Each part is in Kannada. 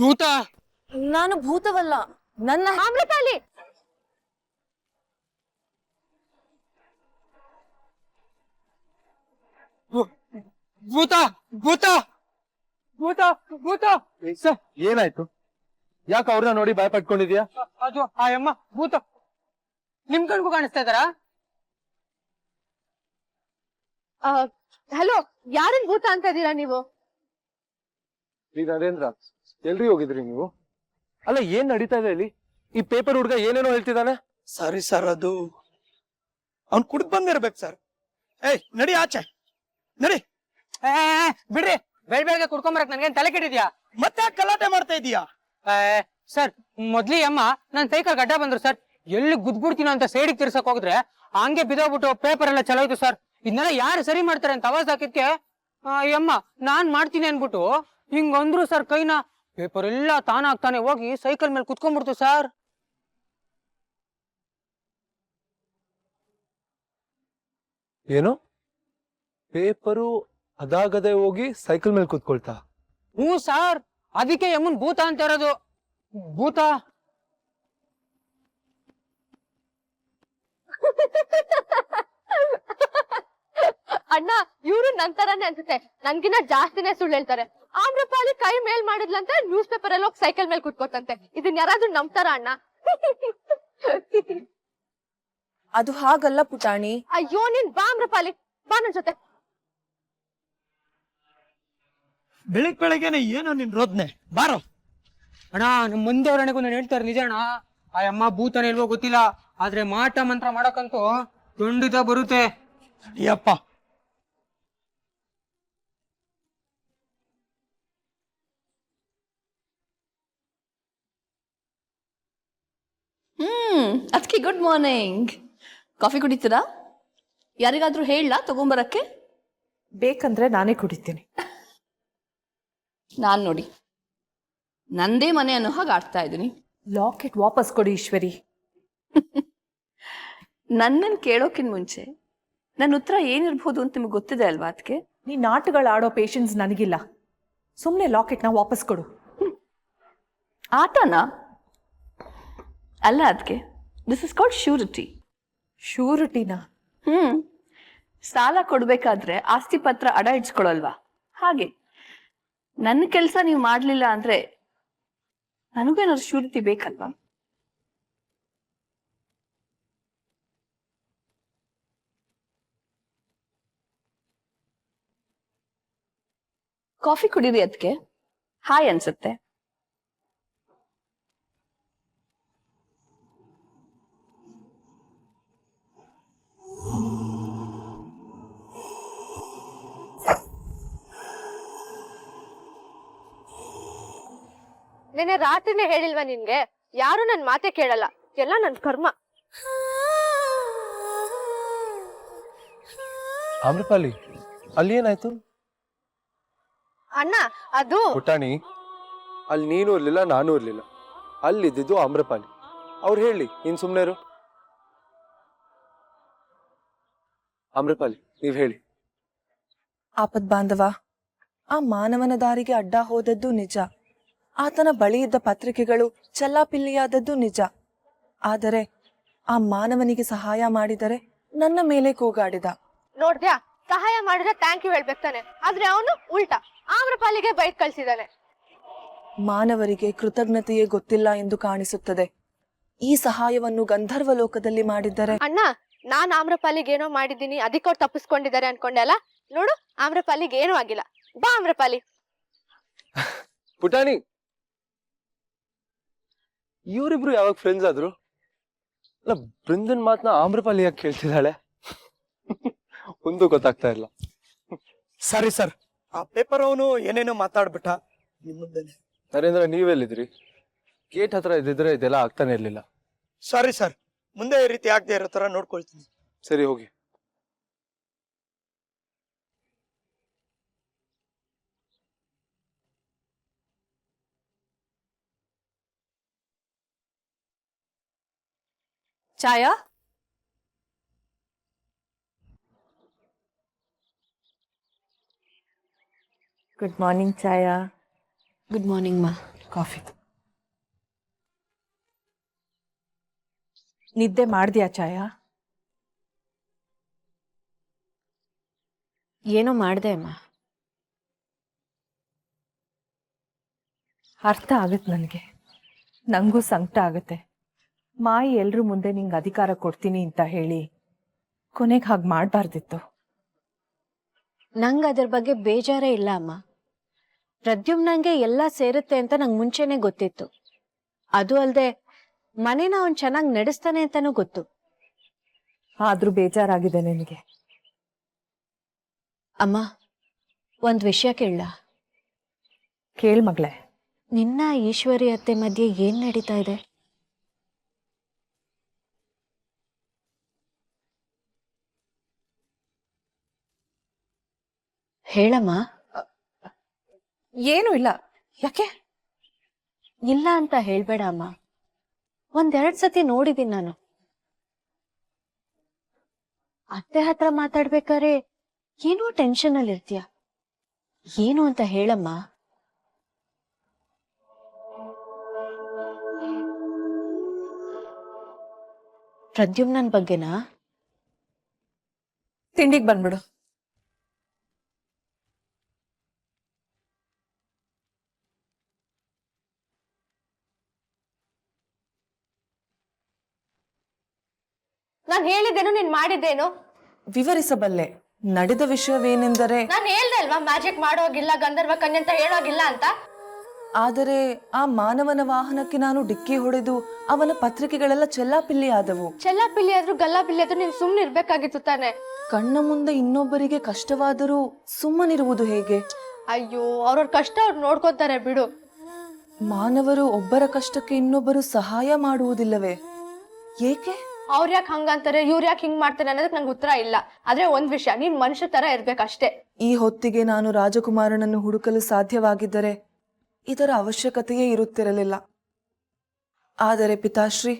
ಭೂತ. ನಾನು ಭೂತವಲ್ಲ, ನನ್ನ ಅಮೃತಾಲಿ. ಭೂತ ಭೂತ ಭೂತ ಭೂತ. ಏನಾಯ್ತು? ಯಾಕೆ ಅವ್ರನ್ನ ನೋಡಿ ಭಯ ಪಟ್ಕೊಂಡಿದ್ಯಾ? ಅದು ಆ ಅಮ್ಮ ಭೂತ. ನಿಮ್ ಕಣ್ಗೂ ಕಾಣಿಸ್ತಾ ಇದಾರ? ಹಲೋ, ಯಾರನ್ ಭೂತ ಅಂತ ಇದೀರಾ ನೀವು? ನರೇಂದ್ರ, ಎಲ್ರಿ ಹೋಗಿದ್ರಿ ನೀವು? ಅಲ್ಲ, ಏನ್ ನಡೀತಾ ಇದೆ ಇಲ್ಲಿ? ಈ ಪೇಪರ್ ಹುಡ್ಗ ಏನೇನೋ ಹೇಳ್ತಿದ್ದಾನೆ. ಸಾರಿ ಸರ್, ಅದು ಅವ್ನ್ ಕುಡ್ದ್ ಬಂದಿರ್ಬೇಕು ಸರ್. ಏಯ್ ನಡಿ ಆಚೆ ನಡಿ. ಬಿಡ್ರಿ, ಬೆಳಗ್ಗೆ ಕುಡ್ಕೊಂಬರಕ್ ನನ್ಗೇನ್ ತಲೆ ಕೆಟ್ಟಿದ್ಯಾ? ಮತ್ತೆ ಗಲಾಟೆ ಮಾಡ್ತಾ ಇದೀಯಾ? ಸರ್, ಮೊದ್ಲಿ ಅಮ್ಮ ನನ್ ಸೈಕಲ್ ಗಡ್ಡ ಬಂದ್ರು ಸರ್. ಎಲ್ಲಿ ಗುದ್ಬಿಡ್ತೀನೋ ಅಂತ ಸೈಡಿಗೆ ತಿರ್ಸಕ್ ಹೋಗಿದ್ರೆ ಹಂಗೆ ಬಿದೋಗ್ಬಿಟ್ಟು ಪೇಪರ್ ಎಲ್ಲ ಚಲೋಯ್ತು ಸರ್. ಇದನ್ನೆಲ್ಲ ಯಾರು ಸರಿ ಮಾಡ್ತಾರೆ ಅಂತ ಅವಾಜ್ ಹಾಕಿದ್ಕೆ ಅಮ್ಮ ನಾನ್ ಮಾಡ್ತೀನಿ ಅನ್ಬಿಟ್ಟು ಹಿಂಗಂದ್ರು ಸರ್. ಕೈನ ಪೇಪರ್ ಎಲ್ಲ ತಾನಾಗ್ತಾನೆ ಹೋಗಿ ಸೈಕಲ್ ಮೇಲೆ ಕುತ್ಕೊಂಡ್ಬಿಡ್ತು ಸರ್. ಏನು? ಪೇಪರು ಅದಾಗದೆ ಹೋಗಿ ಸೈಕಲ್ ಮೇಲೆ ಕೂತ್ಕೊಳ್ತಾ? ಹ್ಞೂ ಸರ್, ಅದಕ್ಕೆ ಯಮ್ಮನ್ ಭೂತ ಅಂತ ಇರೋದು. ಭೂತ. ಅಣ್ಣ, ಇವ್ರು ನಂತರನೇ ಅನ್ಸುತ್ತೆ. ನನ್ಗಿನ್ನ ಜಾಸ್ತಿನೇ ಸುಳ್ಳು ಹೇಳ್ತಾರೆ. ಆಮ್ರಪಾಲಿ ಕೈ ಮೇಲ್ ಮಾಡಿದ್ಲಂತೆ, ನ್ಯೂಸ್ ಪೇಪರ್ ಅಲ್ಲಿ ಹೋಗಿ ಸೈಕಲ್ ಮೇಲೆ ಕುತ್ಕೋತಂತೆ. ಇದನ್ ಯಾರಾದ್ರೂ ನಂಬ್ತಾರ ಅಣ್ಣ? ಅದು ಹಾಗಲ್ಲ ಪುಟಾಣಿ. ಅಯ್ಯೋ, ನೀನ್ ಬಾ ಆಮ್ರಪಾಲಿ, ಬಾ ನನ್ ಜೊತೆ. ಬೆಳಗ್ಗೆನೆ ಏನೋ ನಿನ್ ರೋದ್ನೆ, ಬಾರೋ. ಅಣ್ಣ, ನಮ್ ಮಂದಿಯವರಣೆಗೂ ನಾನು ಹೇಳ್ತಾರೆ ನಿಜ ಅಣ್ಣ. ಆ ಅಮ್ಮ ಭೂತನ ಇಲ್ವೋ ಗೊತ್ತಿಲ್ಲ, ಆದ್ರೆ ಮಾಟ ಮಂತ್ರ ಮಾಡಕ್ಕಂತೂ ಖಂಡಿತ ಬರುತ್ತೆ. ಅಯ್ಯಪ್ಪ, ಅದಕ್ಕೆ ಗುಡ್ ಮಾರ್ನಿಂಗ್. ಕಾಫಿ ಕುಡಿತೀರಾ? ಯಾರಿಗಾದ್ರೂ ಹೇಳಲಾ ತಗೊಂಬರಕ್ಕೆ? ಬೇಕಂದ್ರೆ ನಾನೇ ಕುಡಿತೀನಿ. ನಾನ್ ನೋಡಿ ನಂದೇ ಮನೆ ಅನ್ನೋ ಹಾಗೆ ಆಡ್ತಾ ಇದ್ದೀನಿ. ಲಾಕೆಟ್ ವಾಪಸ್ ಕೊಡಿ ಈಶ್ವರಿ. ನನ್ನನ್ನು ಕೇಳೋಕಿನ್ ಮುಂಚೆ ನನ್ನ ಉತ್ತರ ಏನಿರ್ಬೋದು ಅಂತ ನಿಮ್ಗೆ ಗೊತ್ತಿದೆ ಅಲ್ವಾ? ಅದಕ್ಕೆ ನೀ ನಾಟಗಳು ಆಡೋ ಪೇಷನ್ಸ್ ನನಗಿಲ್ಲ. ಸುಮ್ಮನೆ ಲಾಕೆಟ್ನ ವಾಪಸ್ ಕೊಡು. ಆಟನಾ? ಅಲ್ಲ, ಅದಕ್ಕೆ ದಿಸ್ ಇಸ್ ಕಾಲ್ಡ್ ಶ್ಯೂರಿಟಿ. ಶ್ಯೂರಿಟಿನಾ? ಸಾಲ ಕೊಡ್ಬೇಕಾದ್ರೆ ಆಸ್ತಿ ಪತ್ರ ಅಡ ಇಡ್ಸ್ಕೊಳಲ್ವಾ? ಹಾಗೆ ನನ್ನ ಕೆಲಸ ನೀವು ಮಾಡ್ಲಿಲ್ಲ ಅಂದ್ರೆ ನನಗೇನಾದ್ರು ಶ್ಯೂರಿಟಿ ಬೇಕಲ್ವಾ? ಕಾಫಿ ಕುಡೀರಿ, ಅದಕ್ಕೆ ಹಾಯ್ ಅನ್ಸುತ್ತೆ. ನೆನೆ ರಾತ್ರಿನೇ ಹೇಳಿಲ್ವಾ ನಿನ್ಗೆ? ಯಾರು ನನ್ ಮಾತೆ ಕೇಳಲ್ಲ, ಎಲ್ಲ ನನ್ ಕರ್ಮ. ಆಮ್ರಪಾಲಿ, ಅಲ್ಲಿ ಏನಾಯ್ತು? ಅಣ್ಣ, ಅದು ಪುಟಾಣಿ, ಅಲ್ಲಿ ನೀನು ಇರ್ಲಿಲ್ಲ, ನಾನು ಇರ್ಲಿಲ್ಲ. ಅಲ್ಲಿದ್ದು ಆಮ್ರಪಾಲಿ. ಅವ್ರು ಹೇಳಿ, ನೀನ್ ಸುಮ್ನೆ ಇರು. ಆಮ್ರಪಾಲಿ, ನೀವ್ ಹೇಳಿ. ಆಪದ್ ಬಾಂಧವ, ಆ ಮಾನವನ ದಾರಿಗೆ ಅಡ್ಡ ಹೋದದ್ದು ನಿಜ. ಆತನ ಬಳಿ ಇದ್ದ ಪತ್ರಿಕೆಗಳು ಚಲ್ಲಾಪಿಲ್ಲಿಯಾದದ್ದು ನಿಜ. ಆದರೆ ಆ ಮಾನವನಿಗೆ ಸಹಾಯ ಮಾಡಿದರೆ ನನ್ನ ಮೇಲೆ ಕೂಗಾಡಿದ. ನೋಡ್ದ್ಯಾ, ಸಹಾಯ ಮಾಡಿದ್ರೆ ಥ್ಯಾಂಕ್ ಯು ಹೇಳ್ಬೇಕು ತಾನೆ. ಆದ್ರೆ ಅವನು ಉಲ್ಟಾ ಆಮ್ರಪಾಲಿಗೆ ಬೈಟ್ ಕಳ್ಸಿದಾನೆ. ಮಾನವರಿಗೆ ಕೃತಜ್ಞತೆಯೇ ಗೊತ್ತಿಲ್ಲ ಎಂದು ಕಾಣಿಸುತ್ತದೆ. ಈ ಸಹಾಯವನ್ನು ಗಂಧರ್ವ ಲೋಕದಲ್ಲಿ ಮಾಡಿದ್ದರೆ. ಅಣ್ಣ, ನಾನ್ ಆಮ್ರಪಾಲಿಗೆ ಏನೋ ಮಾಡಿದ್ದೀನಿ, ಅದಕ್ಕೆ ಅವ್ರು ತಪ್ಪಿಸ್ಕೊಂಡಿದ್ದಾರೆ ಅನ್ಕೊಂಡೆ ಅಲ್ಲ. ನೋಡು, ಆಮ್ರಪಾಲಿಗೆ ಏನೂ ಆಗಿಲ್ಲ. ಬಾ ಆಮ್ರಪಾಲಿ. ಪುಟಾಣಿ, ಇವರಿಬ್ರು ಯಾವಾಗ ಫ್ರೆಂಡ್ಸ್ ಆದ್ರು? ಅಲ್ಲ, ಬೃಂದನ್ ಮಾತ್ನ ಆಮ್ರಪಾಲಿ ಯಾಕೆ ಕೇಳ್ತಿದ್ದಾಳೆ? ಒಂದು ಗೊತ್ತಾಗ್ತಾ ಇಲ್ಲ. ಸಾರಿ ಸರ್, ಆ ಪೇಪರ್ ಅವನು ಏನೇನೋ ಮಾತಾಡ್ಬಿಟ್ಟ ನಿಮ್ ಮುಂದೆನೆ. ನರೇಂದ್ರ, ನೀವೆಲ್ಲಿದ್ರಿ? ಗೇಟ್ ಹತ್ರ ಇದ್ದಿದ್ರೆ ಇದೆಲ್ಲ ಆಗ್ತಾನೆ ಇರ್ಲಿಲ್ಲ. ಸಾರಿ ಸರ್, ಮುಂದೆ ಈ ರೀತಿ ಆಗದೆ ಇರೋ ತರ ನೋಡ್ಕೊಳ್ತೀನಿ. ಸರಿ, ಹೋಗಿ. ಛಾಯಾ, ಗುಡ್ ಮಾರ್ನಿಂಗ್ ಛಾಯಾ. ಗುಡ್ ಮಾರ್ನಿಂಗ್ ಮಾ. ಕಾಫಿ. ನಿದ್ದೆ ಮಾಡ್ದ್ಯಾ ಛಾಯಾ? ಏನೋ ಮಾಡ್ದೆ ಅಮ್ಮ. ಅರ್ಥ ಆಗತ್ತೆ ನನಗೆ. ನಂಗೂ ಸಂಕಟ ಆಗತ್ತೆ. ಮಾಯಿ ಎಲ್ರ ಮುಂದೆ ನಿಂಗೆ ಅಧಿಕಾರ ಕೊಡ್ತೀನಿ ಅಂತ ಹೇಳಿ ಕೊನೆಗೆ ಹಾಗೆ ಮಾಡಬಾರ್ದಿತ್ತು. ನಂಗೆ ಅದ್ರ ಬಗ್ಗೆ ಬೇಜಾರೇ ಇಲ್ಲ ಅಮ್ಮ. ಪ್ರದ್ಯುಮ್ನಂಗೆ ಎಲ್ಲ ಸೇರುತ್ತೆ ಅಂತ ನಂಗೆ ಮುಂಚೆನೆ ಗೊತ್ತಿತ್ತು. ಅದು ಅಲ್ಲದೆ ಮನೇನ ಅವ್ನು ಚೆನ್ನಾಗಿ ನಡೆಸ್ತಾನೆ ಅಂತಾನೂ ಗೊತ್ತು. ಆದ್ರೂ ಬೇಜಾರಾಗಿದೆ ನಿನಗೆ. ಅಮ್ಮ, ಒಂದ್ ವಿಷಯ ಕೇಳ? ಕೇಳ್ ಮಗಳೇ. ನಿನ್ನ ಈಶ್ವರಿ ಅತ್ತೆ ಮಧ್ಯೆ ಏನ್ ನಡೀತಾ ಇದೆ? ಹೇಳಮ್ಮ. ಏನೂ ಇಲ್ಲ. ಯಾಕೆ? ಇಲ್ಲ ಅಂತ ಹೇಳ್ಬೇಡ ಅಮ್ಮ. ಒಂದೆರಡ್ ಸತಿ ನೋಡಿದೀನಿ ನಾನು. ಅತ್ತೆ ಹತ್ರ ಮಾತಾಡ್ಬೇಕಾದ್ರೆ ಏನೋ ಟೆನ್ಷನ್ ಅಲ್ಲಿ ಇರ್ತೀಯ. ಏನು ಅಂತ ಹೇಳಮ್ಮ. ಪ್ರದ್ಯುಮ್ನನ್ ಬಗ್ಗೆನಾ? ತಿಂಡಿಗೆ ಬಂದ್ಬಿಡು. ನಾನ್ ಹೇಳಿದ್ದೇನು, ನೀನ್ ಮಾಡಿದ್ದೇನು? ವಿವರಿಸಬಲ್ಲೆ. ನಡೆದ ವಿಷಯವೇನೆಂದರೆ, ನಾನ್ ಹೇಳ್ದೆ ಅಲ್ವಾ ಮ್ಯಾಜಿಕ್ ಮಾಡೋಗಿಲ್ಲ, ಗಂಧರ್ವ ಕನ್ಯೆ ಅಂತ ಹೇಳೋಗಿಲ್ಲ ಅಂತ. ಆದರೆ ಆ ಮಾನವನ ವಾಹನಕ್ಕೆ ನಾನು ಡಿಕ್ಕಿ ಹೊಡೆದು ಅವನ ಪತ್ರಿಕೆಗಳೆಲ್ಲ ಚೆಲ್ಲಾಪಿಲ್ಲಿ ಆದವು. ಚೆಲ್ಲಾಪಿಲ್ಲಿ ಆದ್ರೂ ಗಲ್ಲಾಪಿಲ್ಲಿ ಆದ್ರೂ ನೀನ್ ಸುಮ್ನೆ ಇರ್ಬೇಕಾಗಿತ್ತು ತಾನೆ. ಕಣ್ಣ ಮುಂದೆ ಇನ್ನೊಬ್ಬರಿಗೆ ಕಷ್ಟವಾದರೂ ಸುಮ್ಮನಿರುವುದು ಹೇಗೆ? ಅಯ್ಯೋ, ಅವ್ರವ್ರ ಕಷ್ಟ ಅವ್ರು ನೋಡ್ಕೊತಾರೆ ಬಿಡು. ಮಾನವರು ಒಬ್ಬರ ಕಷ್ಟಕ್ಕೆ ಇನ್ನೊಬ್ಬರು ಸಹಾಯ ಮಾಡುವುದಿಲ್ಲವೇ? ಏಕೆ? ಅವ್ರ ಯಾಕೆ ಹಂಗಂತಾರೆ, ಇವ್ರ ಯಾಕೆ ಹಿಂಗ್ ಮಾಡ್ತಾರೆ ಅನ್ನೋದಕ್ಕೆ ನಂಗೆ ಉತ್ತರ ಇಲ್ಲ. ಆದ್ರೆ ಒಂದ್ ವಿಷಯ, ನೀನ್ ಮನುಷ್ಯ ತರ ಇರ್ಬೇಕಷ್ಟೇ. ಈ ಹೊತ್ತಿಗೆ ನಾನು ರಾಜಕುಮಾರನನ್ನು ಹುಡುಕಲು ಸಾಧ್ಯವಾಗಿದ್ದರೆ ಇದರ ಅವಶ್ಯಕತೆಯೇ ಇರುತ್ತಿರಲಿಲ್ಲ. ಆದರೆ ಪಿತಾಶ್ರೀ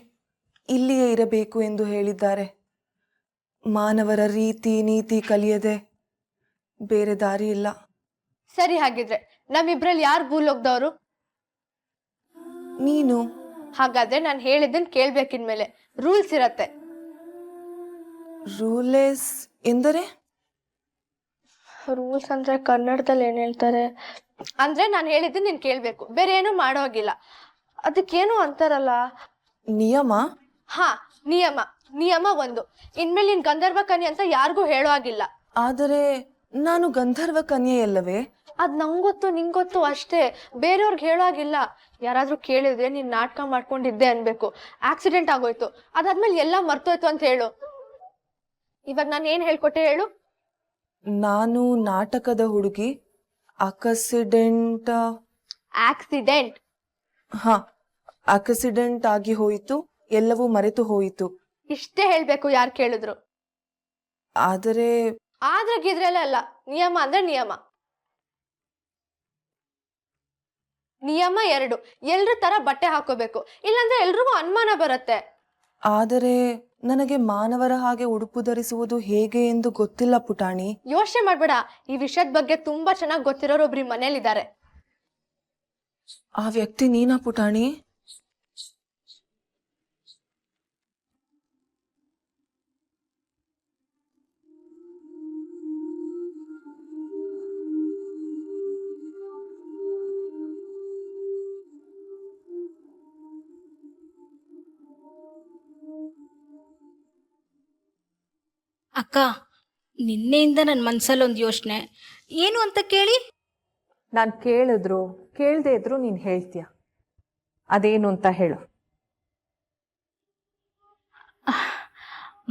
ಇಲ್ಲಿಯೇ ಇರಬೇಕು ಎಂದು ಹೇಳಿದ್ದಾರೆ. ಮಾನವರ ರೀತಿ ನೀತಿ ಕಲಿಯದೆ ಬೇರೆ ದಾರಿ ಇಲ್ಲ. ಸರಿ, ಹಾಗಿದ್ರೆ ನಮ್ಮಿಬ್ರಲ್ಲಿ ಯಾರು ಭೂಲೋಕದವ್ರು? ನೀನು. ಹಾಗಾದ್ರೆ ನಾನು ಹೇಳಿದ್ದನ್ ಕೇಳ್ಬೇಕಿನ್ಮೇಲೆ. ರೂಲ್ಸ್ ಇರತ್ತೆ. ರೂಲೆಸ್ ಎಂದರೆ? ರೂಲ್ಸ್ ಅಂದ್ರೆ ಕನ್ನಡದಲ್ಲಿ ಏನ್ ಹೇಳ್ತಾರೆ ಅಂದ್ರೆ, ನಾನು ಹೇಳಿದ್ದನ್ ನೀನ್ ಕೇಳ್ಬೇಕು, ಬೇರೆ ಏನು ಮಾಡೋಗಿಲ್ಲ. ಅದಕ್ಕೇನು ಅಂತಾರಲ್ಲ, ನಿಯಮ. ಹಾ, ನಿಯಮ. ನಿಯಮ ಒಂದು, ಇನ್ಮೇಲೆ ನೀನ್ ಗಂಧರ್ವ ಕನ್ಯೆ ಅಂತ ಯಾರಿಗೂ ಹೇಳೋ ಆಗಿಲ್ಲ. ಆದರೆ ನಾನು ಗಂಧರ್ವ ಕನ್ಯೆಯಲ್ಲವೇ? ಅದ್ ನಂಗೊತ್ತು ನಿಂಗೊತ್ತು ಅಷ್ಟೇ, ಬೇರೆಯವ್ರಿಗೆ ಹೇಳೋ ಆಗಿಲ್ಲ. ಯಾರಾದ್ರೂ ಕೇಳಿದ್ರೆ ನೀನ್ ನಾಟಕ ಮಾಡ್ಕೊಂಡಿದ್ದೆ ಅನ್ಬೇಕು, ಆಕ್ಸಿಡೆಂಟ್ ಆಗೋಯ್ತು, ಅದಾದ್ಮೇಲೆ ಎಲ್ಲ ಮರ್ತೋಯ್ತು ಅಂತ ಹೇಳು. ಇವಾಗ ನಾನು ಏನ್ ಹೇಳ್ಕೊಟ್ಟೆ ಹೇಳು? ನಾನು ನಾಟಕದ ಹುಡುಗಿ. ಆಕ್ಸಿಡೆಂಟ್. ಹಾ, ಆಕ್ಸಿಡೆಂಟ್ ಆಗಿ ಹೋಯಿತು, ಎಲ್ಲವೂ ಮರೆತು ಹೋಯಿತು. ಇಷ್ಟೇ ಹೇಳ್ಬೇಕು ಯಾರು ಕೇಳಿದ್ರು. ಆದರೆ ಆದ್ರೆ ಗಿದ್ರೆಲ್ಲ ಅಲ್ಲ. ನಿಯಮ ಅಂದ್ರೆ ನಿಯಮ. ನಿಯಮ 2, ಎಲ್ರ ತರ ಬಟ್ಟೆ ಹಾಕೋಬೇಕು, ಇಲ್ಲಾಂದ್ರೆ ಎಲ್ರಿಗೂ ಅನುಮಾನ ಬರುತ್ತೆ. ಆದರೆ ನನಗೆ ಮಾನವರ ಹಾಗೆ ಉಡುಪು ಧರಿಸುವುದು ಹೇಗೆ ಎಂದು ಗೊತ್ತಿಲ್ಲ ಪುಟಾಣಿ. ಯೋಚನೆ ಮಾಡ್ಬೇಡ, ಈ ವಿಷಯದ ಬಗ್ಗೆ ತುಂಬಾ ಚೆನ್ನಾಗಿ ಗೊತ್ತಿರೋರು ಒಬ್ರು ಮನೇಲಿದ್ದಾರೆ. ಆ ವ್ಯಕ್ತಿ ನೀನಾ ಪುಟಾಣಿ? ಅಕ್ಕ, ನಿನ್ನೆಯಿಂದ ನನ್ನ ಮನಸ್ಸಲ್ಲಿ ಒಂದು ಯೋಚನೆ. ಏನು ಅಂತ ಕೇಳಿ? ನಾನು ಕೇಳಿದ್ರು ಕೇಳದೆ ಇದ್ರು ನೀನು ಹೇಳ್ತೀಯ. ಅದೇನು ಅಂತ ಹೇಳು.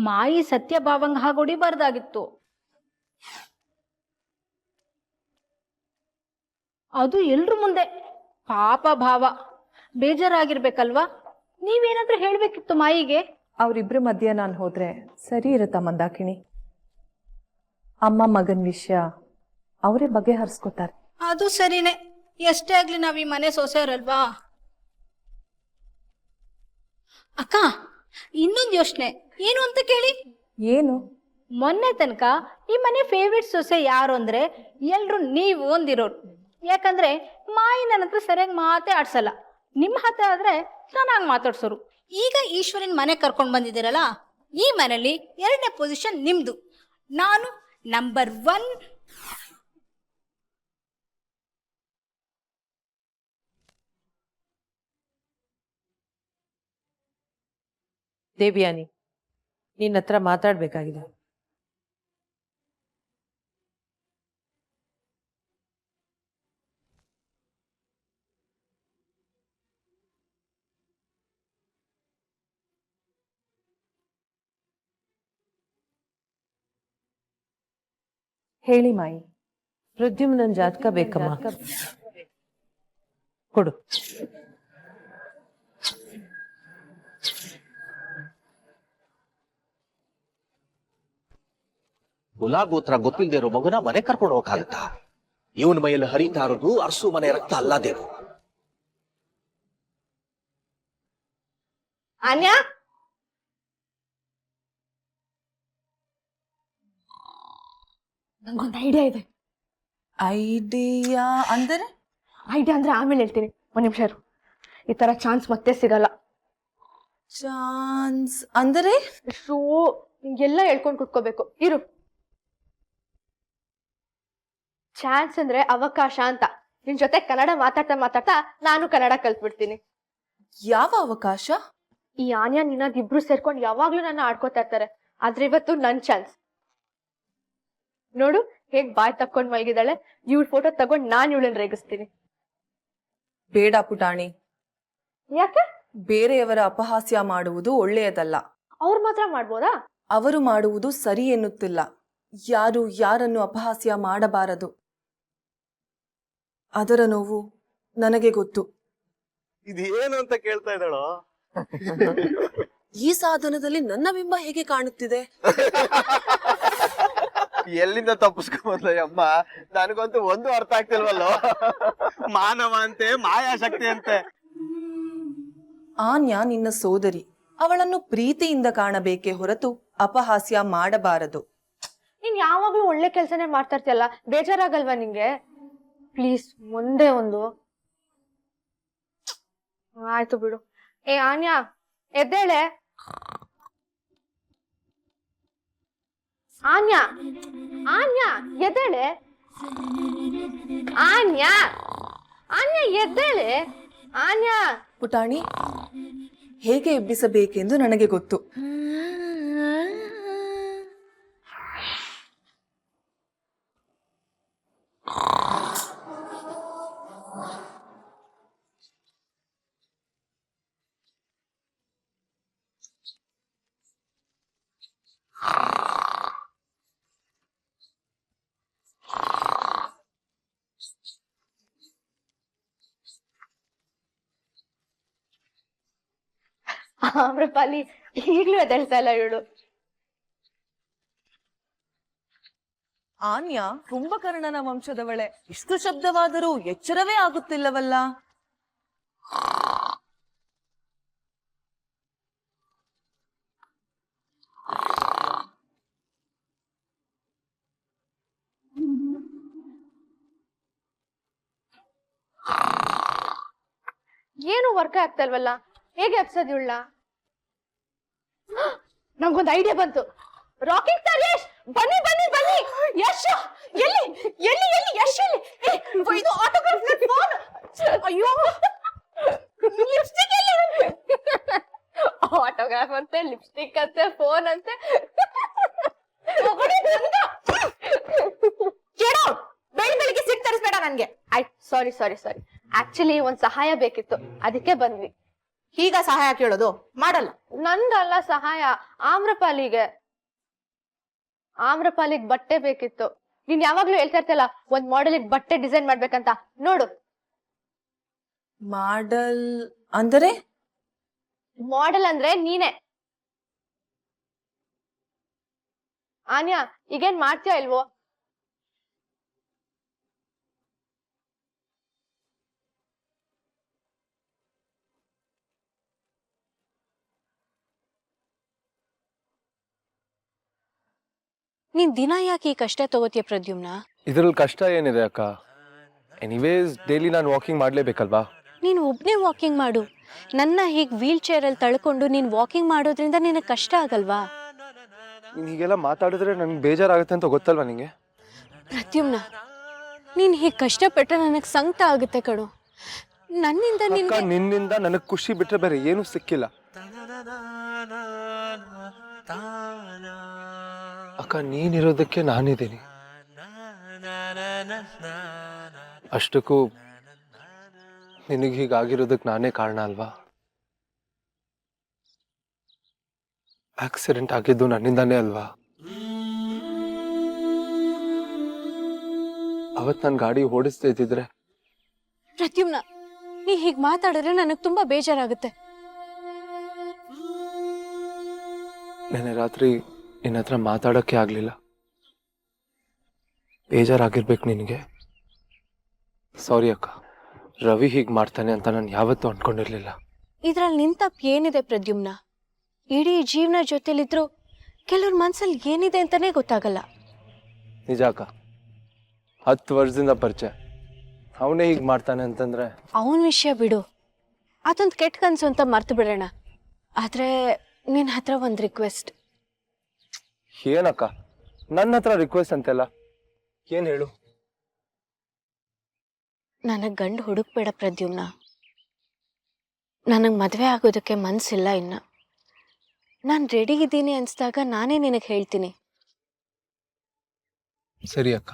ಮಾಯಿ ಸತ್ಯಭಾವಂಗ ಹಾಗೆ ಹೊಡಿಬಾರ್ದಾಗಿತ್ತು. ಅದು ಎಲ್ರ ಮುಂದೆ. ಪಾಪ ಭಾವ ಬೇಜಾರಾಗಿರ್ಬೇಕಲ್ವಾ? ನೀವೇನಾದ್ರೂ ಹೇಳ್ಬೇಕಿತ್ತು ಮಾಯಿಗೆ. ಅವರಿಬ್ಬರ ಮಧ್ಯೆ ನಾನು ಹೋದ್ರೆ ಸರಿ ಇರುತ್ತಾ ಮಂದಾಕಿಣಿ? ಅಮ್ಮ ಮಗನ ವಿಷಯ ಅವರೇ ಬಗೆಹರಿಸ್ಕೊತಾರೆ. ಅದು ಸರಿನೇ, ಎಷ್ಟೇ ಆಗ್ಲಿ ನಾವ್ ಈ ಮನೆ ಸೊಸೆಯರಲ್ವಾ. ಅಕ್ಕ, ಇನ್ನೊಂದು ಯೋಚನೆ. ಏನು ಅಂತ ಕೇಳಿ? ಏನು? ಮೊನ್ನೆ ತನಕ ಈ ಮನೆ ಫೇವ್ರೆಟ್ ಸೊಸೆ ಯಾರು ಅಂದ್ರೆ ಎಲ್ರು ನೀವು ಒಂದಿರೋರು. ಯಾಕಂದ್ರೆ ಮಾಯಿ ನನ್ನ ಹತ್ರ ಸರಿಯಾಗಿ ಮಾತೇ ಆಡ್ಸಲ್ಲ. ನಿಮ್ಮ ಹತ್ರ ಆದ್ರೆ ಚೆನ್ನಾಗಿ ಮಾತಾಡ್ಸೋರು. ಈಗ ಈಶ್ವರಿನ ಮನೆ ಕರ್ಕೊಂಡು ಬಂದಿದ್ದೀರಲ್ಲ, ಈ ಮನೇಲಿ 2ನೇ ಪೊಸಿಷನ್ ನಿಮ್ದು. ನಾನು ನಂಬರ್ 1. ದೇವ್ಯಾನಿ, ನಿನ್ನ ಹತ್ರ ಮಾತಾಡ್ಬೇಕಾಗಿದೆ. ಹೇಳಿ ಮಾಯಿ. ಪ್ರದ್ಯುಮ್ನನ್ ಜಾತಕ ಬೇಕಮ್ಮ, ಕೊಡು. ಕುಲಾಗೋತ್ರ ಗೊತ್ತಿಲ್ಲದೆ ಇರೋ ಮಗುನ ಮನೆ ಕರ್ಕೊಂಡು ಹೋಗಕ್ಕಾಗತ್ತಾ? ಇವನ್ ಮೈಯಲ್ಲಿ ಹರಿತಾ ಇರೋದು ಅರಸು ಮನೆ ರಕ್ತ ಅಲ್ಲದೇನು. ಆನ್ಯಾ, ನಂಗೊಂದು ಐಡಿಯಾ ಇದೆ. ಐಡಿಯಾ ಅಂದರೆ? ಐಡಿಯಾ ಅಂದ್ರೆ ಆಮೇಲೆ ಹೇಳ್ತೀನಿ, ಒಂದ್ ನಿಮಿಷ ಇರು. ಈ ತರ ಚಾನ್ಸ್ ಮತ್ತೆ ಸಿಗಲ್ಲ. ಚಾನ್ಸ್ ಅಂದರೆ? ಶೋ ಎಲ್ಲ ಹೇಳ್ಕೊಂಡು ಕುತ್ಕೋಬೇಕು. ಇರು. ಚಾನ್ಸ್ ಅಂದ್ರೆ ಅವಕಾಶ ಅಂತ. ನಿನ್ ಜೊತೆ ಕನ್ನಡ ಮಾತಾಡ್ತಾ ಮಾತಾಡ್ತಾ ನಾನು ಕನ್ನಡ ಕಲ್ತ್ಬಿಡ್ತೀನಿ. ಯಾವ ಅವಕಾಶ? ಈ ಆನ್ಯಾ ನಿನ್ನಾಗ್ ಇಬ್ರು ಸೇರ್ಕೊಂಡು ಯಾವಾಗ್ಲೂ ನನ್ನ ಆಡ್ಕೋತಾ ಇರ್ತಾರೆ, ಆದ್ರೆ ಇವತ್ತು ನನ್ ಚಾನ್ಸ್. ನೋಡು ಹೇಗ್ ಬಾಯ್ ತಕ್ಕೊಂಡ್ ಮಲಗಿದಾಳೆ. ಇವಳ ಫೋಟೋ ತಗೊಂಡ್ ನಾನ್ ಇವಳನ್ನ ರೇಗಿಸ್ತೀನಿ. ಬೇಡ ಪುಟಾಣಿ, ಯಾಕೆ? ಬೇರೆಯವರ ಅಪಹಾಸ್ಯ ಮಾಡುವುದು ಒಳ್ಳೆಯದಲ್ಲ. ಅವ್ರು ಮಾತ್ರ ಮಾಡ್ಬೋದಾ? ಅವರು ಮಾಡುವುದು ಸರಿ ಎನ್ನುತ್ತಿಲ್ಲ. ಯಾರು ಯಾರನ್ನು ಅಪಹಾಸ್ಯ ಮಾಡಬಾರದು. ಅದರ ನೋವು ನನಗೆ ಗೊತ್ತು. ಇದೇನು ಅಂತ ಕೇಳ್ತಾ ಇದ್ದಾಳೋ? ಈ ಸಾಧನದಲ್ಲಿ ನನ್ನ ಬಿಂಬ ಹೇಗೆ ಕಾಣುತ್ತಿದೆ? ಎಲ್ಲಿಂದ ತಪ್ಪಿಸ್ಕೊಂಬಂದ ಅಮ್ಮ? ನನಗಂತೂ ಒಂದು ಅರ್ಥ ಆಗ್ತಿಲ್ವಲ್ಲೋ. ಮಾನವ ಅಂತೆ, ಮಾಯಾಶಕ್ತಿ ಅಂತೆ. ಆನ್ಯಾ ನಿನ್ನ ಸೋದರಿ, ಅವಳನ್ನು ಪ್ರೀತಿಯಿಂದ ಕಾಣಬೇಕೇ ಹೊರತು ಅಪಹಾಸ್ಯ ಮಾಡಬಾರದು. ನೀನ್ ಯಾವಾಗ್ಲೂ ಒಳ್ಳೆ ಕೆಲ್ಸನೇ ಮಾಡ್ತಾ ಇರ್ತೀಯಲ್ಲ, ಬೇಜಾರಾಗಲ್ವಾ ನಿಂಗೆ? ಪ್ಲೀಸ್ ಒಂದೇ ಒಂದು. ಆಯ್ತು ಬಿಡು. ಏ ಆನ್ಯಾ, ಎದ್ದೇಳೆ. ಆನ್ಯಾ, ಆನ್ಯಾ ಎದ್ದೇಳೆ. ಆನ್ಯಾ, ಆನ್ಯಾ ಎದ್ದೇಳೆ. ಆನ್ಯಾ. ಪುಟಾಣಿ, ಹೇಗೆ ಎಬ್ಬಿಸಬೇಕೆಂದು ನನಗೆ ಗೊತ್ತು. ಆಮ್ರಪಾಲಿ ಈಗ್ಲೂ ಎದ್ದೇಳ್ತಾ ಇಲ್ಲ ಇವಳು. ಆನ್ಯಾ ಕುಂಭಕರ್ಣನ ವಂಶದವಳೆ. ಇಷ್ಟು ಶಬ್ದವಾದರೂ ಎಚ್ಚರವೇ ಆಗುತ್ತಿಲ್ಲವಲ್ಲ. ಏನು ವರ್ಕ್ ಆಗ್ತಾ ಇಲ್ವಲ್ಲ, ಹೇಗೆ ಎಬ್ಸೋದ್ ಇವಳ? ನಂಗೊಂದು ಐಡಿಯಾ ಬಂತು. ರಾಕಿಂಗ್ ಸ್ಟಾರ್ ಯಶ್, ಬನ್ನಿ ಬನ್ನಿ ಬನ್ನಿ. ಯಶ್ ಎಲ್ಲಿ ಎಲ್ಲಿ ಎಲ್ಲಿ ಯಶ್ ಎಲ್ಲಿ? ಇದು ಆಟೋಗ್ರಾಫ್ ಫೋನ್. ಅಯ್ಯೋ, ಲಿಪ್ಸ್ಟಿಕ್ ಎಲ್ಲಿ? ಆಟೋಗ್ರಾಫ್ ಅಂತೆ, ಲಿಪ್ಸ್ಟಿಕ್ ಅಂತೆ, ಫೋನ್ ಅಂತೆ. ಬೆಳಿಗ್ಗೆ ಸಿಟ್ಟು ತರಿಸ್ಬೇಡ ನನ್ಗೆ. ಆಯ್ತು, ಸಾರಿ ಸಾರಿ ಸಾರಿ. ಆಕ್ಚುಲಿ ಒಂದ್ ಸಹಾಯ ಬೇಕಿತ್ತು, ಅದಕ್ಕೆ ಬಂದ್ವಿ. ಈಗ ಸಹಾಯ ಕೇಳೋದು? ಮಾಡಲ್ಲ. ನಂದಲ್ಲ ಸಹಾಯ, ಆಮ್ರಪಾಲಿಗೆ. ಆಮ್ರಪಾಲಿಗೆ ಬಟ್ಟೆ ಬೇಕಿತ್ತು. ನೀನ್ ಯಾವಾಗ್ಲೂ ಹೇಳ್ತಾ ಇರ್ತಲ್ಲ ಒಂದ್ ಮಾಡೆಲ್ ಬಟ್ಟೆ ಡಿಸೈನ್ ಮಾಡ್ಬೇಕಂತ. ನೋಡು. ಮಾಡೆಲ್ ಅಂದರೆ? ಮಾಡೆಲ್ ಅಂದ್ರೆ ನೀನೆ. ಆನ್ಯಾ, ಈಗೇನ್ ಮಾಡ್ತೀಯಾ ಇಲ್ವೋ? ನೀನ್ ದಿನ ಯಾಕೆ ಈ ಕಷ್ಟ ತಗೋತೀಯ ಪ್ರದ್ಯುಮ್ನ? ಇದ್ರಲ್ಲಿ ಕಷ್ಟ ಏನಿದೆ ಅಕ್ಕ? ಎನಿವೇಸ್ ಡೈಲಿ ನಾನು ವಾಕಿಂಗ್ ಮಾಡಲೇಬೇಕಲ್ವಾ? ನೀನು ಒಬ್ಬನೇ ವಾಕಿಂಗ್ ಮಾಡು. ನನ್ನ ಹೀಗೆ ವೀಲ್ ಚೇರಲ್ಲಿ ತಳ್ಕೊಂಡು ನೀನು ವಾಕಿಂಗ್ ಮಾಡೋದ್ರಿಂದ ನಿನಗೆ ಕಷ್ಟ ಆಗಲ್ವಾ? ನೀನು ಹೀಗೆಲ್ಲ ಮಾತಾಡಿದ್ರೆ ನನಗೆ ಬೇಜಾರಾಗುತ್ತೆ ಅಂತ ಗೊತ್ತಲ್ವಾ ನಿಂಗೆ? ಪ್ರದ್ಯುಮ್ನ, ನೀನು ಹೀಗೆ ಕಷ್ಟಪಟ್ಟರೆ ನನಗೆ ಸಂಕಟ ಆಗುತ್ತೆ ಕಣೋ. ನನ್ನಿಂದ ನಿನ್ನಿಂದ ನನಗೆ ಖುಷಿ ಬಿಟ್ರೆ ಬೇರೆ ಏನೂ ಸಿಕ್ಕಿಲ್ಲ ಅಕ್ಕ. ನೀನಿರೋದಕ್ಕೆ ನಾನಿದ್ದೀನಿ. ಅಷ್ಟಕ್ಕೂ ನಿನಗೆ ಹೀಗಾಗಿರೋದಕ್ಕೆ ನಾನೇ ಕಾರಣ ಅಲ್ವಾ? ಆಕ್ಸಿಡೆಂಟ್ ಆಗಿದ್ದು ನನ್ನಿಂದಾನೇ ಅಲ್ವಾ? ಅವತ್ ನಾನು ಗಾಡಿ ಓಡಿಸ್ತಾ ಇದ್ದಿದ್ರೆ. ಪ್ರದ್ಯುಮ್ನ, ನೀ ಹೀಗೆ ಮಾತಾಡಿದ್ರೆ ನನಗೆ ತುಂಬಾ ಬೇಜಾರಾಗುತ್ತೆ. ನೆನ್ನೆ ರಾತ್ರಿ ನಿನ್ನ ಹತ್ರ ಮಾತಾಡೋಕ್ಕೆ ಆಗ್ಲಿಲ್ಲ. ಬೇಜಾರಾಗಿರ್ಬೇಕು ನಿನಗೆ. ಸಾರಿ ಅಕ್ಕ. ರವಿ ಹೀಗೆ ಮಾಡ್ತಾನೆ ಅಂತ ನಾನು ಯಾವತ್ತೂ ಅನ್ಕೊಂಡಿರ್ಲಿಲ್ಲ. ಇದ್ರಲ್ಲಿ ನಿನ್ ತಪ್ಪು ಏನಿದೆ ಪ್ರದ್ಯುಮ್ನ? ಇಡೀ ಜೀವನ ಜೊತೆಲಿದ್ರು ಕೆಲವ್ರ ಮನ್ಸಲ್ಲಿ ಏನಿದೆ ಅಂತಾನೆ ಗೊತ್ತಾಗಲ್ಲ. ನಿಜ ಅಕ್ಕ, 10 ವರ್ಷದಿಂದ ಪರಿಚಯ. ಅವನೇ ಹೀಗೆ ಮಾಡ್ತಾನೆ ಅಂತಂದ್ರೆ ಅವನ ವಿಷಯ ಬಿಡು, ಅದೊಂದು ಕೆಟ್ಟ ಕನ್ಸು ಅಂತ ಮರ್ತು ಬಿಡೋಣ. ಆದ್ರೆ ನಿನ್ನ ಹತ್ರ ಒಂದು ರಿಕ್ವೆಸ್ಟ್. ಏನಕ್ಕ ನನ್ನ ಹತ್ರ ರಿಕ್ವೆಸ್ಟ್ ಅಂತೆಲ್ಲ? ಏನ್ ಹೇಳು? ನನಗೆ ಗಂಡು ಹುಡುಕ್ಬೇಡ ಪ್ರದ್ಯುಮ್ನ. ನನಗೆ ಮದುವೆ ಆಗೋದಕ್ಕೆ ಮನಸ್ಸಿಲ್ಲ ಇನ್ನು. ನಾನು ರೆಡಿ ಇದ್ದೀನಿ ಅನ್ಸ್ದಾಗ ನಾನೇ ನಿನಗೆ ಹೇಳ್ತೀನಿ. ಸರಿ ಅಕ್ಕ.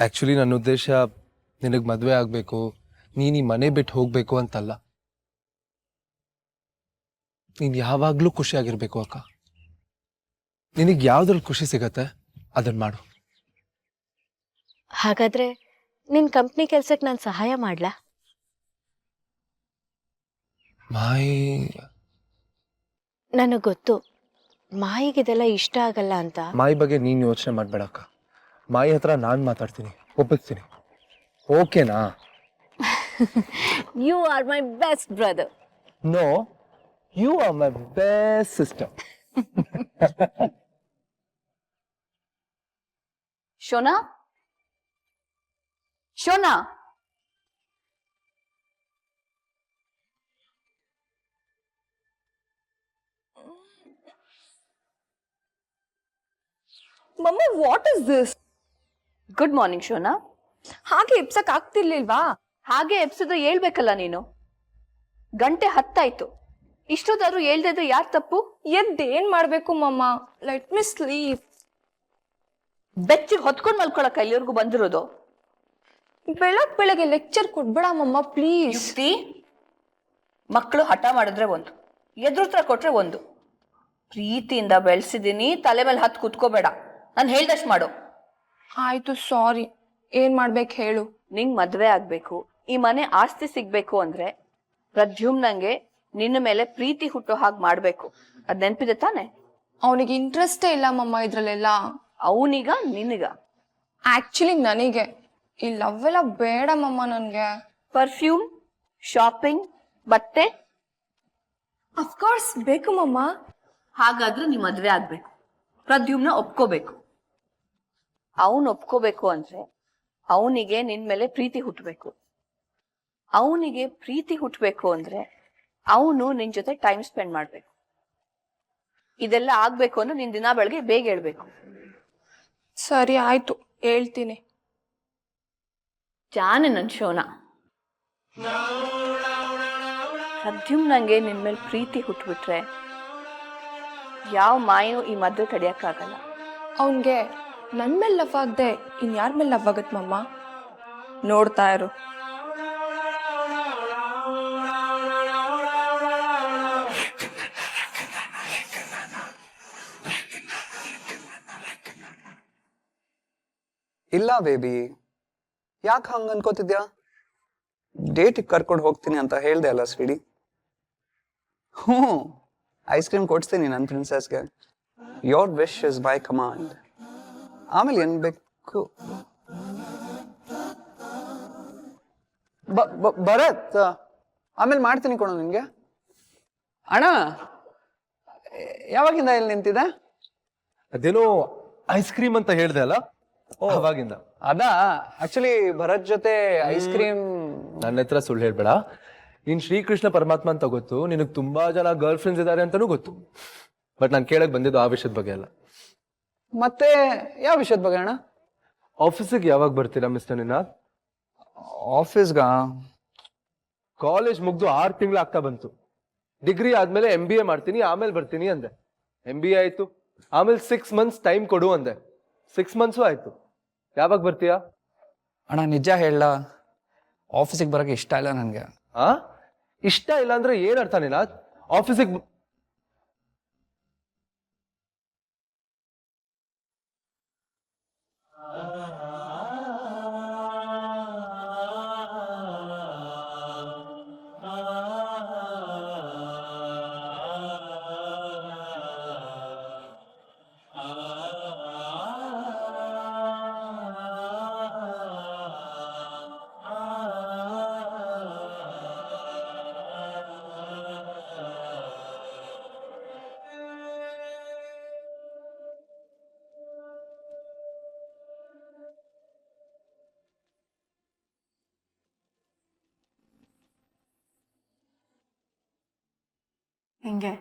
ಆಕ್ಚುಲಿ ನನ್ನ ಉದ್ದೇಶ ನಿನಗೆ ಮದುವೆ ಆಗಬೇಕು, ನೀನು ಈ ಮನೆ ಬಿಟ್ಟು ಹೋಗ್ಬೇಕು ಅಂತಲ್ಲ. ನೀನು ಯಾವಾಗಲೂ ಖುಷಿಯಾಗಿರ್ಬೇಕು ಅಕ್ಕ. ನಿನಗೆ ಯಾವ್ದ್ರಲ್ಲಿ ಖುಷಿ ಸಿಗತ್ತೆ ಅದನ್ನ ಮಾಡು. ಹಾಗಾದ್ರೆ ನಿನ್ನ ಕಂಪ್ನಿ ಕೆಲ್ಸಕ್ಕೆ ನಾನು ಸಹಾಯ ಮಾಡ್ಲಾ? ಮಾಯಿ, ನನಗೆ ಗೊತ್ತು ಮಾಯಿಗೆ ಇದೆಲ್ಲ ಇಷ್ಟ ಆಗಲ್ಲ ಅಂತ. ಮಾಯಿ ಬಗ್ಗೆ ನೀನು ಯೋಚನೆ ಮಾಡಬೇಡಕ್ಕ. ಮಾಯಿ ಹತ್ರ ನಾನು ಮಾತಾಡ್ತೀನಿ, ಒಪ್ಪಿಸ್ತೀನಿ. ಓಕೆನಾ? You are my best brother. No, you are my best sister. Shona, Shona, mummy, what is this? Good morning Shona. ಹಾಗೆ ಎಬ್ಸಕ್ ಆಗ್ತಿರ್ಲಿಲ್ವಾ? ಹಾಗೆ ಎಬ್ಸಿದ್ರೆ ಹೇಳ್ಬೇಕಲ್ಲ ನೀನು. ಗಂಟೆ 10 ಆಯ್ತು. ಇಷ್ಟೊತ್ತಾದ್ರೂ ಹೇಳ್ದಿದ್ರೆ ಯಾರ್ ತಪ್ಪು? ಏನ್ ಮಾಡ್ಬೇಕು ಮಮ್ಮ? Let me sleep. ಬೆಚ್ಚಿಗೆ ಹೊತ್ಕೊಂಡ್ ಮಲ್ಕೊಳಕ ಇಲ್ಲಿವರೆಗೂ ಬಂದಿರೋದು? ಬೆಳಗ್ಗೆ ಲೆಕ್ಚರ್ ಕೊಡ್ಬೇಡ ಮಮ್ಮ, ಪ್ಲೀಸ್. ಯುಕ್ತಿ, ಮಕ್ಕಳು ಹಠ ಮಾಡಿದ್ರೆ ಒಂದು, ಎದುರುತ್ರ ಕೊಟ್ರೆ ಒಂದು. ಪ್ರೀತಿಯಿಂದ ಬೆಳೆಸಿದೀನಿ, ತಲೆ ಮೇಲೆ ಹತ್ತು ಕುತ್ಕೋಬೇಡ. ನಾನು ಹೇಳ್ದಷ್ಟು ಮಾಡು. ಆಯ್ತು, ಸಾರಿ. ಏನ್ ಮಾಡ್ಬೇಕು ಹೇಳು? ನಿಂಗ್ ಮದ್ವೆ ಆಗ್ಬೇಕು, ಈ ಮನೆ ಆಸ್ತಿ ಸಿಗ್ಬೇಕು ಅಂದ್ರೆ ಪ್ರದ್ಯುಮ್ನಂಗೆ ನಿನ್ನ ಮೇಲೆ ಪ್ರೀತಿ ಹುಟ್ಟೋ ಹಾಗೆ ಮಾಡ್ಬೇಕು. ಅದ್ ನೆನ್ಪಿದೆ ತಾನೆ? ಅವನಿಗೆ ಇಂಟ್ರೆಸ್ಟೇ ಇಲ್ಲ ಮಮ್ಮ ಇದ್ರಲ್ಲೆಲ್ಲ. ಅವನಿಗ ನಿನಗ? ಆಕ್ಚುಲಿ ನನಗೆ ಈ ಲವ್ ಎಲ್ಲ ಬೇಡ ಮಮ್ಮ ನನ್ಗೆ. ಪರ್ಫ್ಯೂಮ್, ಶಾಪಿಂಗ್, ಬಟ್ಟೆ ಅಫ್ಕೋರ್ಸ್ ಬೇಕು ಮಮ್ಮ. ಹಾಗಾದ್ರೆ ನೀ ಮದ್ವೆ ಆಗ್ಬೇಕು, ಪ್ರದ್ಯುಮ್ನ ಒಪ್ಕೋಬೇಕು. ಅವನ್ ಒಪ್ಕೋಬೇಕು ಅಂದ್ರೆ ಅವನಿಗೆ ನಿನ್ ಮೇಲೆ ಪ್ರೀತಿ ಹುಟ್ಟಬೇಕು. ಅವನಿಗೆ ಪ್ರೀತಿ ಹುಟ್ಟಬೇಕು ಅಂದ್ರೆ ಅವನು ನಿನ್ ಜೊತೆ ಟೈಮ್ ಸ್ಪೆಂಡ್ ಮಾಡ್ಬೇಕು. ಇದೆಲ್ಲ ಆಗ್ಬೇಕು ಅಂದ್ರೆ ನಿನ್ ದಿನ ಬೆಳಗ್ಗೆ ಬೇಗ ಹೇಳ್ಬೇಕು. ಸರಿ ಆಯ್ತು, ಹೇಳ್ತೀನಿ. ಜಾನೆ ನನ್ ಶೋನಾ. ಪ್ರದ್ಯುಮ್ನಂಗೆ ನಿನ್ ಮೇಲೆ ಪ್ರೀತಿ ಹುಟ್ಬಿಟ್ರೆ ಯಾವ ಮಾಯೂ ಈ ಮದ್ವೆ ತಡಿಯಕ್ಕಾಗಲ್ಲ. ಅವನ್ಗೆ ನನ್ ಮೇಲೆ ಲವ್ ಆಗದೆ ಇನ್ಯಾರ ಮೇಲೆ ಲವ್ ಆಗತ್ ಮಮ್ಮ? ನೋಡ್ತಾ ಇರು. ಇಲ್ಲ ಬೇಬಿ, ಯಾಕೆ ಹಂಗ ಅನ್ಕೋತಿದ್ಯಾ? ಡೇಟ್ ಕರ್ಕೊಂಡು ಹೋಗ್ತೀನಿ ಅಂತ ಹೇಳ್ದೆ ಅಲ್ಲ ಸ್ವೀಡಿ. ಐಸ್ ಕ್ರೀಮ್ ಕೊಡ್ಸ್ತೀನಿ ನನ್ನ ಪ್ರಿನ್ಸಸ್ಗೆ. Your wish is by command. ಆಮೇಲೆ ಏನ್ ಬೇಕು? ಭರತ್, ಆಮೇಲೆ ಮಾಡ್ತೀನಿ ಕೊಡು ನಿನ್ಗೆ. ಅಣ್ಣ, ಯಾವಾಗಿಂದ ಇಲ್ಲಿ ನಿಂತಿದೆ? ಅದೇನೋ ಐಸ್ ಕ್ರೀಮ್ ಅಂತ ಹೇಳ್ದೆ ಅಲ್ಲ, ಅವಾಗಿಂದ ಅದಾ ಆಕ್ಚುಲಿ ಭರತ್ ಜೊತೆ ಐಸ್ ಕ್ರೀಮ್ ನನ್ನ ಹತ್ರ ಸುಳ್ಳು ಹೇಳ್ಬೇಡ. ನೀನ್ ಶ್ರೀಕೃಷ್ಣ ಪರಮಾತ್ಮ ಅಂತ ಗೊತ್ತು, ನಿನಗ್ ತುಂಬಾ ಜನ ಗರ್ಲ್ ಫ್ರೆಂಡ್ಸ್ ಇದಾರೆ ಅಂತಾನೂ ಗೊತ್ತು. ಬಟ್ ನಾನು ಕೇಳಕ್ ಬಂದಿದ್ದು ಆ ವಿಷಯದ ಬಗ್ಗೆ ಅಲ್ಲ. ಮತ್ತೆ ಯಾವ ವಿಷಯದ ಬಗ್ಗೆ ಅಣ್ಣ? ಆಫೀಸಿಗೆ ಯಾವಾಗ ಬರ್ತೀರಾ ಮಿಸ್ಟರ್ ನಿನಾದ್? ಆಫೀಸ್ಗ ಕಾಲೇಜ್ ಮುಗ್ದು 6 ತಿಂಗಳು ಆಗ್ತಾ ಬಂತು. ಡಿಗ್ರಿ ಆದ್ಮೇಲೆ MBA ಮಾಡ್ತೀನಿ ಆಮೇಲೆ ಬರ್ತೀನಿ ಅಂದೆ. MBA ಆಯ್ತು, ಆಮೇಲೆ 6 ಮಂತ್ಸ್ ಟೈಮ್ ಕೊಡು ಅಂದೆ. 6 ಮಂತ್ಸು ಆಯ್ತು. ಯಾವಾಗ ಬರ್ತೀಯಾ? ಅಣ್ಣ ನಿಜ ಹೇಳ, ಆಫೀಸಿಗೆ ಬರೋಕೆ ಇಷ್ಟ ಇಲ್ಲ ನನಗೆ. ಆ ಇಷ್ಟ ಇಲ್ಲ ಅಂದ್ರೆ ಏನ್ ಅರ್ಥ ನಿನಾದ್? ಆಫೀಸಿಗೆ ಹಿಂಗೆ